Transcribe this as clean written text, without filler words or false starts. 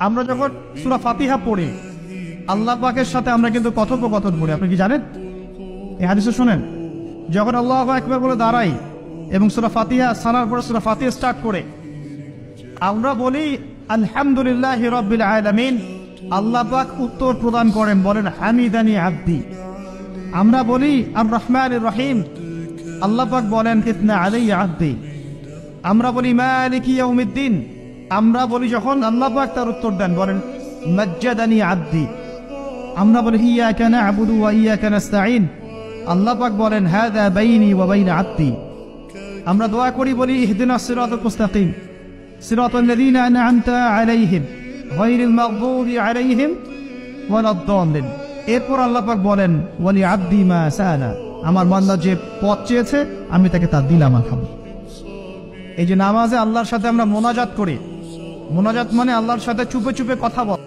আমরা যখন সূরা ফাতিহা পড়ি আল্লাহ পাকের সাথে আমরা কিন্তু কথোপকথন করি। আপনি কি জানেন? এই হাদিসে শোনেন, যখন আল্লাহু আকবার বলে দাঁড়াই এবং সূরা ফাতিহা সানার পরে সূরা ফাতিহা স্টার্ট করে আমরা বলি আলহামদুলিল্লাহি রাব্বিল আলামিন। আল্লাহ পাক উত্তর প্রদান করেন, বলেন হামিদানি আব্দি। আমরা বলি আর রহমানির রহিম, আল্লাহ পাক বলেন ইতনা আলাইয়া আব্দি। আমরা বলি মালিকি ইয়াউমিদ্দিন, আমরা বলি যখন আল্লাহ পাক তার উত্তর দেন বলেন মাজ্জাদানি আব্দি। আমরা বলি ইয়্যাকা না'বুদু ওয়া ইয়্যাকা নাস্তাঈন, আল্লাহ পাক বলেন হাযা বাইনি ওয়া বাইনা আব্দি। আমরা দোয়া করি বলি ইহদিনাস সিরাতাল মুস্তাকিম সিরাতাল লাযীনা আন'আমতা আলাইহিম গায়রিল মাগদুবি আলাইহিম ওয়ালাদ-দাল্লিন। এরপর আল্লাহ পাক বলেন ওয়ালি আব্দি মা সাআলা, আমার বান্দা যে পথ চেয়েছে আমি তাকে তা দিলাম। আলহামদুলিল্লাহ। এই যে নামাজে আল্লাহর সাথে আমরা মোনাজাত করি, মোনাজাত মানে আল্লাহর সাথে চুপে চুপে কথা বল।